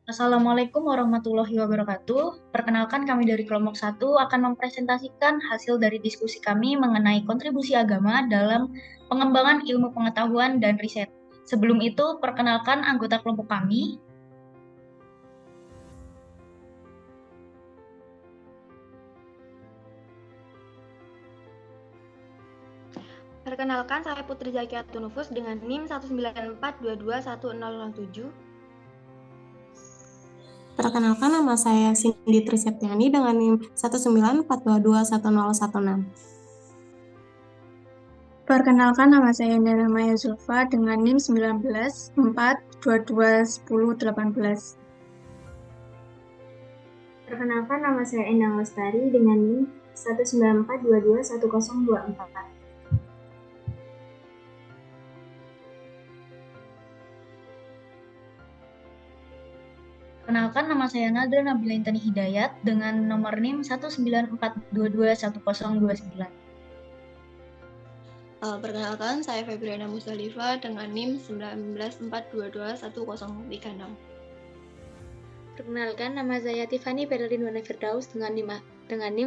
Assalamualaikum warahmatullahi wabarakatuh. Perkenalkan kami dari kelompok satu akan mempresentasikan hasil dari diskusi kami mengenai kontribusi agama dalam pengembangan ilmu pengetahuan dan riset. Sebelum itu, perkenalkan anggota kelompok kami. Perkenalkan, saya Putri Zakiatun Nufus dengan NIM 194221007. Perkenalkan, nama saya Cindy Triseptiani dengan NIM 194221016. Perkenalkan, nama saya Indra Maya Zulfa dengan NIM 19422118. Perkenalkan, nama saya Endang Lestari dengan NIM 194221024. Perkenalkan, nama saya Nadra Nabila Intani Hidayat dengan nomor NIM 194221029. Perkenalkan, saya Febriana Musdalifah dengan NIM 194221036. Perkenalkan, nama saya Tiffany Berlin Wana Firdaus dengan NIM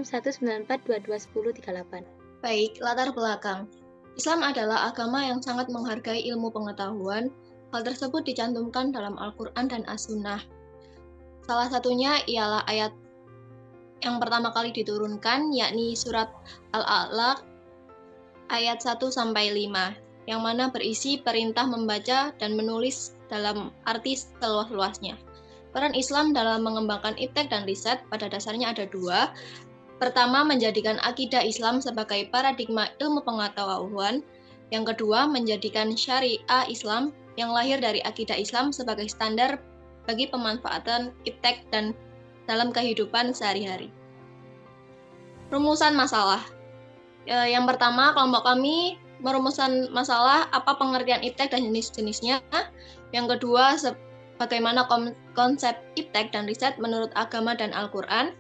194221038. Baik, latar belakang. Islam adalah agama yang sangat menghargai ilmu pengetahuan. Hal tersebut dicantumkan dalam Al-Quran dan As-Sunnah. Salah satunya ialah ayat yang pertama kali diturunkan, yakni surat Al-A'la ayat 1-5, yang mana berisi perintah membaca dan menulis dalam arti seluas-luasnya. Peran Islam dalam mengembangkan iptek dan riset pada dasarnya ada dua. Pertama, menjadikan akidah Islam sebagai paradigma ilmu pengetahuan. Yang kedua, menjadikan syariah Islam yang lahir dari akidah Islam sebagai standar bagi pemanfaatan iptek dan dalam kehidupan sehari-hari. Rumusan masalah. Yang pertama, kelompok kami merumuskan masalah apa pengertian iptek dan jenis-jenisnya. Yang kedua, bagaimana konsep iptek dan riset menurut agama dan Al-Quran.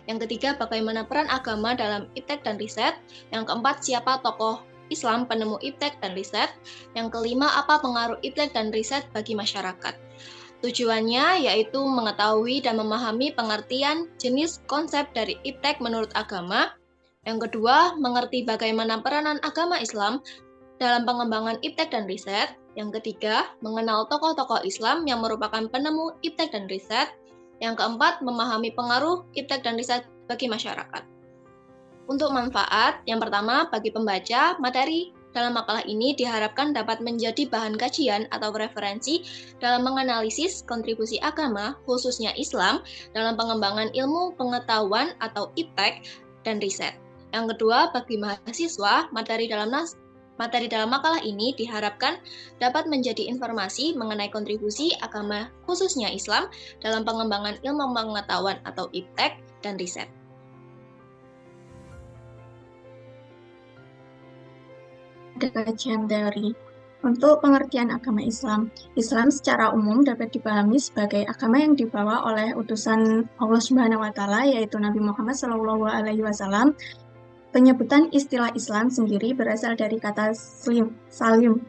Yang ketiga, bagaimana peran agama dalam iptek dan riset. Yang keempat, siapa tokoh Islam penemu iptek dan riset. Yang kelima, apa pengaruh iptek dan riset bagi masyarakat. Tujuannya yaitu mengetahui dan memahami pengertian jenis konsep dari iptek menurut agama. Yang kedua, mengerti bagaimana peranan agama Islam dalam pengembangan iptek dan riset. Yang ketiga, mengenal tokoh-tokoh Islam yang merupakan penemu iptek dan riset. Yang keempat, memahami pengaruh iptek dan riset bagi masyarakat. Untuk manfaat, yang pertama, bagi pembaca, materi dalam makalah ini diharapkan dapat menjadi bahan kajian atau referensi dalam menganalisis kontribusi agama, khususnya Islam, dalam pengembangan ilmu pengetahuan atau iptek dan riset. Yang kedua, bagi mahasiswa, materi dalam makalah ini diharapkan dapat menjadi informasi mengenai kontribusi agama, khususnya Islam, dalam pengembangan ilmu pengetahuan atau iptek dan riset. Kajian teori. Untuk pengertian agama Islam, Islam secara umum dapat dipahami sebagai agama yang dibawa oleh utusan Allah Subhanahu wa Ta'ala, yaitu Nabi Muhammad SAW. Penyebutan istilah Islam sendiri berasal dari kata salim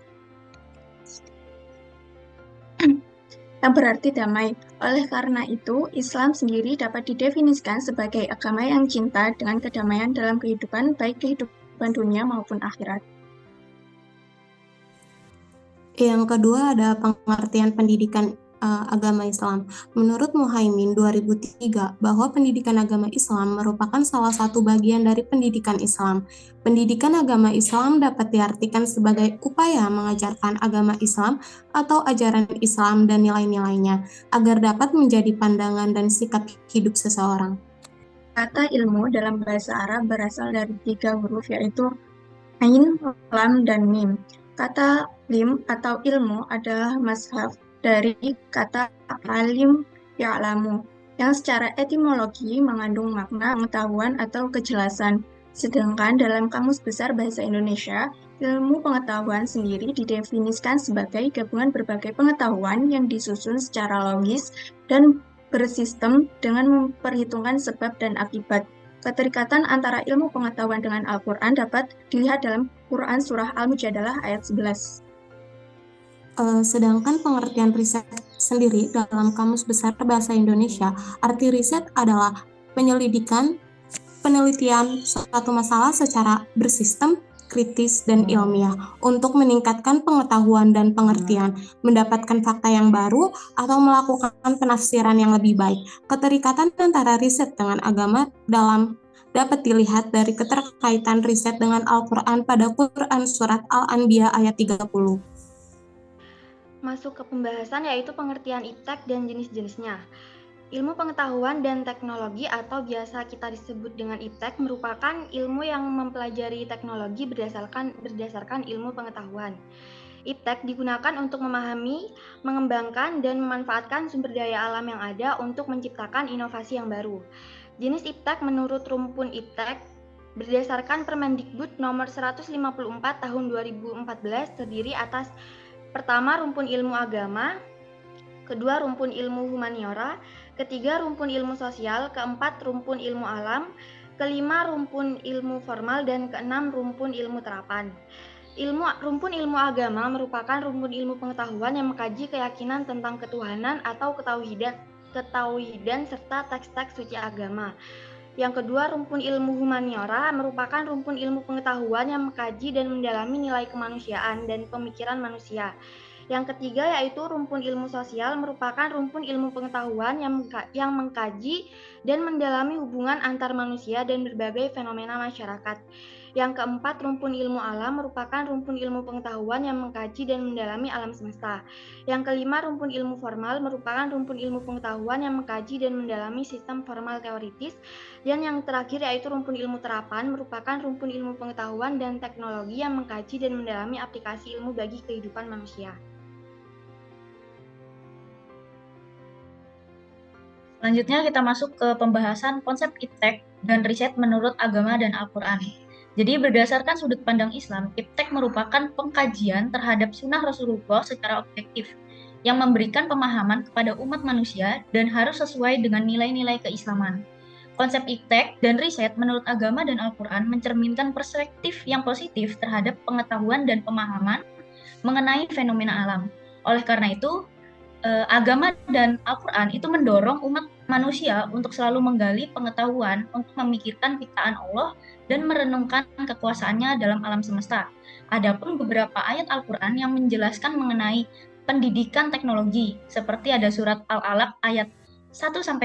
yang berarti damai. Oleh karena itu, Islam sendiri dapat didefinisikan sebagai agama yang cinta dengan kedamaian dalam kehidupan, baik kehidupan dunia maupun akhirat. Yang kedua ada pengertian pendidikan agama Islam. Menurut Muhaimin 2003, bahwa pendidikan agama Islam merupakan salah satu bagian dari pendidikan Islam. Pendidikan agama Islam dapat diartikan sebagai upaya mengajarkan agama Islam atau ajaran Islam dan nilai-nilainya, agar dapat menjadi pandangan dan sikap hidup seseorang. Kata ilmu dalam bahasa Arab berasal dari 3 huruf, yaitu Ain, Lam, dan Mim. Kata lim atau ilmu adalah mazhab dari kata alim ya'lamu, yang secara etimologi mengandung makna pengetahuan atau kejelasan. Sedangkan dalam Kamus Besar Bahasa Indonesia, ilmu pengetahuan sendiri didefinisikan sebagai gabungan berbagai pengetahuan yang disusun secara logis dan bersistem dengan memperhitungkan sebab dan akibat. Keterikatan antara ilmu pengetahuan dengan Al-Quran dapat dilihat dalam Quran Surah Al-Mujadalah ayat 11. Sedangkan pengertian riset sendiri dalam Kamus Besar Bahasa Indonesia, arti riset adalah penyelidikan, penelitian suatu masalah secara bersistem, kritis, dan ilmiah untuk meningkatkan pengetahuan dan pengertian, mendapatkan fakta yang baru, atau melakukan penafsiran yang lebih baik. Keterikatan antara riset dengan agama dapat dilihat dari keterkaitan riset dengan Al-Quran pada Quran Surat Al-Anbiya ayat 30. Masuk ke pembahasan yaitu pengertian iptek dan jenis-jenisnya. Ilmu pengetahuan dan teknologi atau biasa kita disebut dengan iptek merupakan ilmu yang mempelajari teknologi berdasarkan ilmu pengetahuan. Iptek digunakan untuk memahami, mengembangkan, dan memanfaatkan sumber daya alam yang ada untuk menciptakan inovasi yang baru. Jenis iptek menurut rumpun iptek berdasarkan Permendikbud nomor 154 tahun 2014 terdiri atas pertama rumpun ilmu agama, kedua rumpun ilmu humaniora, ketiga rumpun ilmu sosial, keempat rumpun ilmu alam, kelima rumpun ilmu formal, dan keenam rumpun ilmu terapan. Rumpun ilmu agama merupakan rumpun ilmu pengetahuan yang mengkaji keyakinan tentang ketuhanan atau ketauhidan serta teks-teks suci agama. Yang kedua, rumpun ilmu humaniora merupakan rumpun ilmu pengetahuan yang mengkaji dan mendalami nilai kemanusiaan dan pemikiran manusia. Yang ketiga yaitu rumpun ilmu sosial merupakan rumpun ilmu pengetahuan yang mengkaji dan mendalami hubungan antar manusia dan berbagai fenomena masyarakat. Yang keempat, rumpun ilmu alam merupakan rumpun ilmu pengetahuan yang mengkaji dan mendalami alam semesta. Yang kelima, rumpun ilmu formal merupakan rumpun ilmu pengetahuan yang mengkaji dan mendalami sistem formal teoritis. Dan yang terakhir yaitu rumpun ilmu terapan merupakan rumpun ilmu pengetahuan dan teknologi yang mengkaji dan mendalami aplikasi ilmu bagi kehidupan manusia. Selanjutnya kita masuk ke pembahasan konsep iptek dan riset menurut agama dan Al-Quran. Jadi berdasarkan sudut pandang Islam, iptek merupakan pengkajian terhadap sunnah Rasulullah secara objektif yang memberikan pemahaman kepada umat manusia dan harus sesuai dengan nilai-nilai keislaman. Konsep iptek dan riset menurut agama dan Al-Quran mencerminkan perspektif yang positif terhadap pengetahuan dan pemahaman mengenai fenomena alam. Oleh karena itu, agama dan Al-Quran itu mendorong umat manusia untuk selalu menggali pengetahuan untuk memikirkan ciptaan Allah dan merenungkan kekuasaannya dalam alam semesta. Adapun beberapa ayat Al-Quran yang menjelaskan mengenai pendidikan teknologi, seperti ada surat Al-Alaq ayat 1-5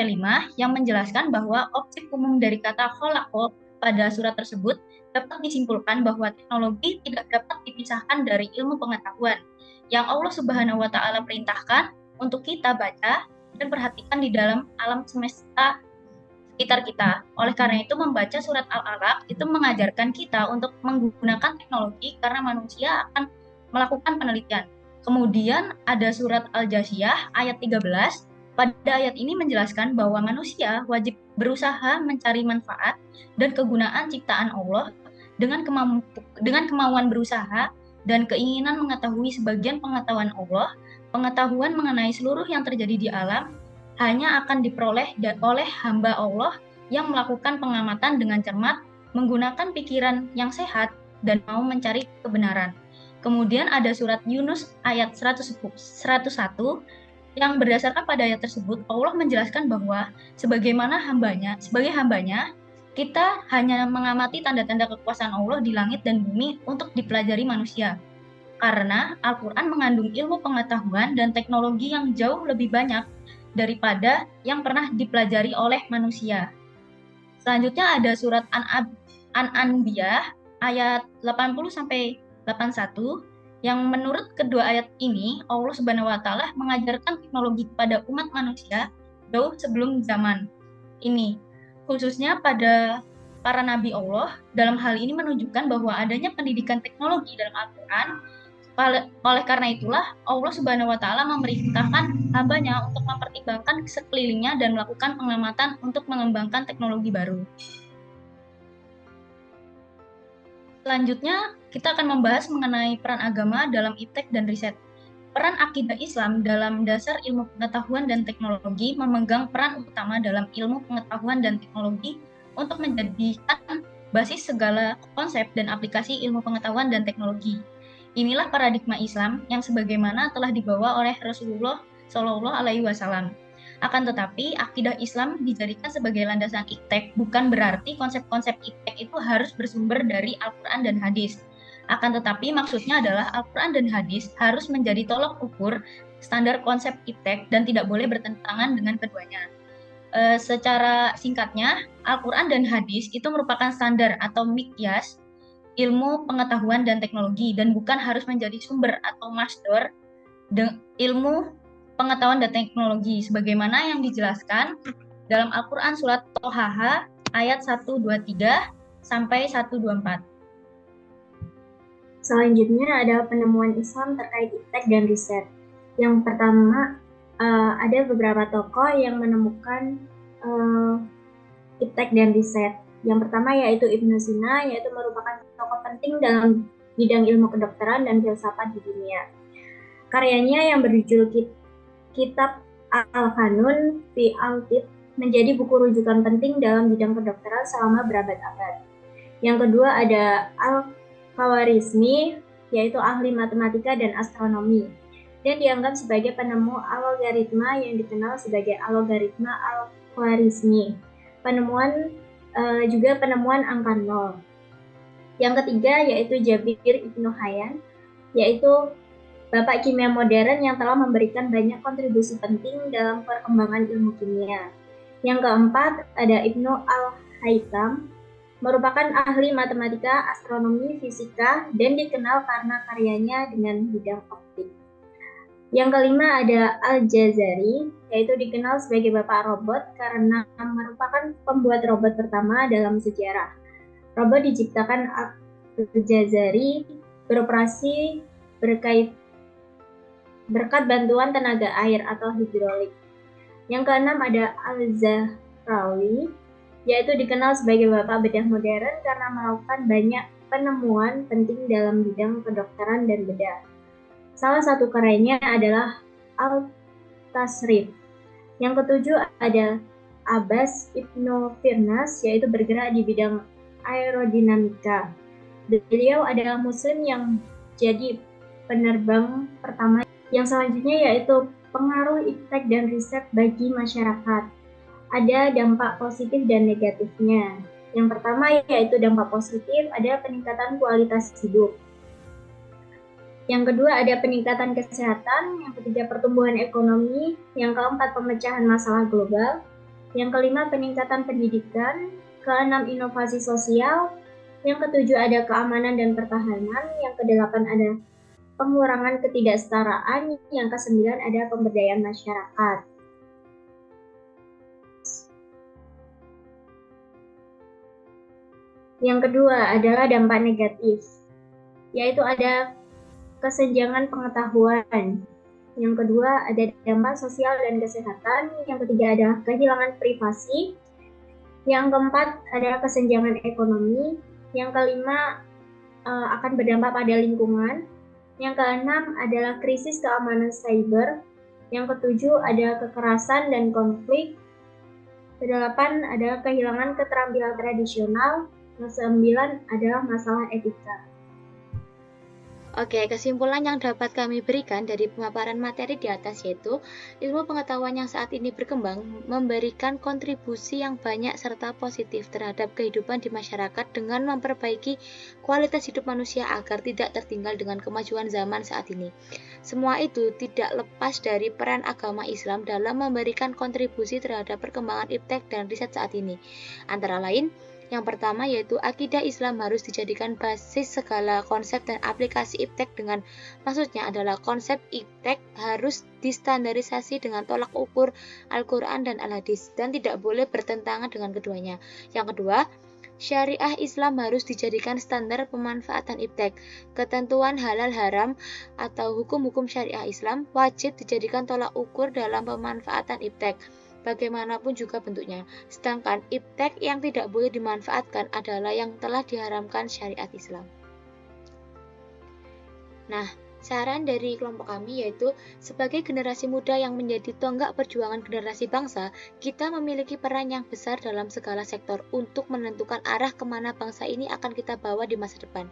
yang menjelaskan bahwa objek umum dari kata khalaqa pada surat tersebut dapat disimpulkan bahwa teknologi tidak dapat dipisahkan dari ilmu pengetahuan yang Allah Subhanahu wa Ta'ala perintahkan untuk kita baca dan perhatikan di dalam alam semesta sekitar kita. Oleh karena itu, membaca surat Al-Alaq itu mengajarkan kita untuk menggunakan teknologi karena manusia akan melakukan penelitian. Kemudian ada surat Al-Jasiyah ayat 13. Pada ayat ini menjelaskan bahwa manusia wajib berusaha mencari manfaat dan kegunaan ciptaan Allah dengan kemauan berusaha dan keinginan mengetahui sebagian pengetahuan Allah. Pengetahuan mengenai seluruh yang terjadi di alam hanya akan diperoleh oleh hamba Allah yang melakukan pengamatan dengan cermat, menggunakan pikiran yang sehat, dan mau mencari kebenaran. Kemudian ada surat Yunus ayat 101 yang berdasarkan pada ayat tersebut, Allah menjelaskan bahwa sebagai hambanya, kita hanya mengamati tanda-tanda kekuasaan Allah di langit dan bumi untuk dipelajari manusia. Karena Al-Quran mengandung ilmu pengetahuan dan teknologi yang jauh lebih banyak daripada yang pernah dipelajari oleh manusia. Selanjutnya ada surat An-Anbiya ayat 80-81 yang menurut kedua ayat ini Allah Subhanahu wa Ta'ala mengajarkan teknologi kepada umat manusia jauh sebelum zaman ini, khususnya pada para nabi Allah. Dalam hal ini menunjukkan bahwa adanya pendidikan teknologi dalam Al-Quran. Oleh karena itulah Allah Subhanahu wa Ta'ala memerintahkan hambanya untuk mempertimbangkan sekelilingnya dan melakukan pengamatan untuk mengembangkan teknologi baru. Selanjutnya kita akan membahas mengenai peran agama dalam iptek dan riset. Peran akidah Islam dalam dasar ilmu pengetahuan dan teknologi memegang peran utama dalam ilmu pengetahuan dan teknologi untuk menjadikan basis segala konsep dan aplikasi ilmu pengetahuan dan teknologi. Inilah paradigma Islam yang sebagaimana telah dibawa oleh Rasulullah Shallallahu Alaihi Wasallam. Akan tetapi, akidah Islam dijadikan sebagai landasan iptek, bukan berarti konsep-konsep iptek itu harus bersumber dari Al-Quran dan hadis. Akan tetapi, maksudnya adalah Al-Quran dan hadis harus menjadi tolok ukur standar konsep iptek dan tidak boleh bertentangan dengan keduanya. Secara singkatnya, Al-Quran dan hadis itu merupakan standar atau mikyas ilmu pengetahuan dan teknologi dan bukan harus menjadi sumber atau masdar ilmu pengetahuan dan teknologi sebagaimana yang dijelaskan dalam Al-Quran surat Tohaha ayat 123 sampai 124. Selanjutnya ada penemuan Islam terkait iptek dan riset. Yang pertama, ada beberapa tokoh yang menemukan iptek dan riset. Yang pertama yaitu Ibnu Sina, yaitu merupakan tokoh penting dalam bidang ilmu kedokteran dan filsafat di dunia. Karyanya yang berjudul Kitab Al-Qanun fi Al-Tibb menjadi buku rujukan penting dalam bidang kedokteran selama berabad-abad. Yang kedua ada Al-Khwarizmi, yaitu ahli matematika dan astronomi, dan dianggap sebagai penemu algoritma yang dikenal sebagai algoritma Al-Khwarizmi. Juga penemuan angka 0. Yang ketiga yaitu Jabir Ibnu Hayyan, yaitu bapak kimia modern yang telah memberikan banyak kontribusi penting dalam perkembangan ilmu kimia. Yang keempat ada Ibnu Al-Haytham, merupakan ahli matematika, astronomi, fisika, dan dikenal karena karyanya dengan bidang optik. Yang kelima ada Al-Jazari, yaitu dikenal sebagai bapak robot karena merupakan pembuat robot pertama dalam sejarah. Robot diciptakan Al-Jazari beroperasi berkat bantuan tenaga air atau hidrolik. Yang keenam ada Al-Zahrawi, yaitu dikenal sebagai bapak bedah modern karena melakukan banyak penemuan penting dalam bidang kedokteran dan bedah. Salah satu karyanya adalah Al-Tasrif. Yang ketujuh ada Abbas Ibnu Firnas, yaitu bergerak di bidang aerodinamika. Beliau adalah muslim yang jadi penerbang pertama. Yang selanjutnya yaitu pengaruh iptek dan riset bagi masyarakat. Ada dampak positif dan negatifnya. Yang pertama yaitu dampak positif, ada peningkatan kualitas hidup. Yang kedua ada peningkatan kesehatan, yang ketiga pertumbuhan ekonomi, yang keempat pemecahan masalah global, yang kelima peningkatan pendidikan, keenam inovasi sosial, yang ketujuh ada keamanan dan pertahanan, yang kedelapan ada pengurangan ketidaksetaraan, yang kesembilan ada pemberdayaan masyarakat. Yang kedua adalah dampak negatif, yaitu ada kesenjangan pengetahuan. Yang kedua ada dampak sosial dan kesehatan. Yang ketiga ada kehilangan privasi. Yang keempat ada kesenjangan ekonomi. Yang kelima akan berdampak pada lingkungan. Yang keenam adalah krisis keamanan cyber. Yang ketujuh ada kekerasan dan konflik. Kedelapan ada kehilangan keterampilan tradisional. Yang kesembilan adalah masalah etika. Oke, kesimpulan yang dapat kami berikan dari pemaparan materi di atas yaitu ilmu pengetahuan yang saat ini berkembang memberikan kontribusi yang banyak serta positif terhadap kehidupan di masyarakat dengan memperbaiki kualitas hidup manusia agar tidak tertinggal dengan kemajuan zaman saat ini. Semua itu tidak lepas dari peran agama Islam dalam memberikan kontribusi terhadap perkembangan iptek dan riset saat ini. Antara lain, yang pertama yaitu akidah Islam harus dijadikan basis segala konsep dan aplikasi iptek, dengan maksudnya adalah konsep iptek harus distandarisasi dengan tolak ukur Al-Quran dan Al-Hadis dan tidak boleh bertentangan dengan keduanya. Yang kedua, syariah Islam harus dijadikan standar pemanfaatan iptek. Ketentuan halal haram atau hukum-hukum syariah Islam wajib dijadikan tolak ukur dalam pemanfaatan iptek, bagaimanapun juga bentuknya. Sedangkan iptek yang tidak boleh dimanfaatkan adalah yang telah diharamkan syariat Islam. Nah, saran dari kelompok kami yaitu sebagai generasi muda yang menjadi tonggak perjuangan generasi bangsa, kita memiliki peran yang besar dalam segala sektor untuk menentukan arah kemana bangsa ini akan kita bawa di masa depan.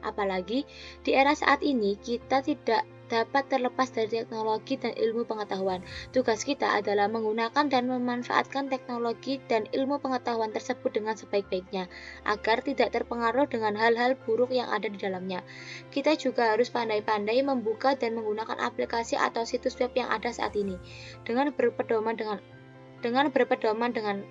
Apalagi di era saat ini kita tidak dapat terlepas dari teknologi dan ilmu pengetahuan. Tugas kita adalah menggunakan dan memanfaatkan teknologi dan ilmu pengetahuan tersebut dengan sebaik-baiknya, agar tidak terpengaruh dengan hal-hal buruk yang ada di dalamnya. Kita juga harus pandai-pandai membuka dan menggunakan aplikasi atau situs web yang ada saat ini, dengan berpedoman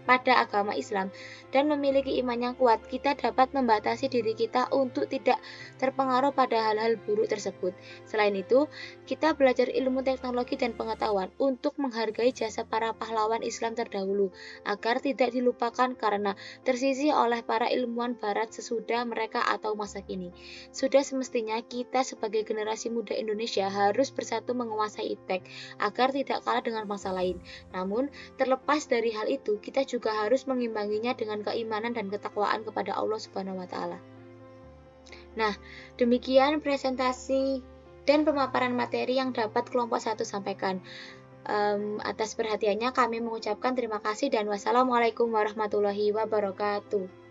pada agama Islam dan memiliki iman yang kuat, kita dapat membatasi diri kita untuk tidak terpengaruh pada hal-hal buruk tersebut. Selain itu, kita belajar ilmu teknologi dan pengetahuan untuk menghargai jasa para pahlawan Islam terdahulu, agar tidak dilupakan karena tersisih oleh para ilmuwan barat sesudah mereka atau masa kini. Sudah semestinya kita sebagai generasi muda Indonesia harus bersatu menguasai iptek agar tidak kalah dengan bangsa lain. Namun, terlepas dari hal itu, kita juga harus mengimbanginya dengan keimanan dan ketakwaan kepada Allah Subhanahu wa taala. Nah, demikian presentasi dan pemaparan materi yang dapat kelompok 1 sampaikan. Atas perhatiannya kami mengucapkan terima kasih dan wassalamualaikum warahmatullahi wabarakatuh.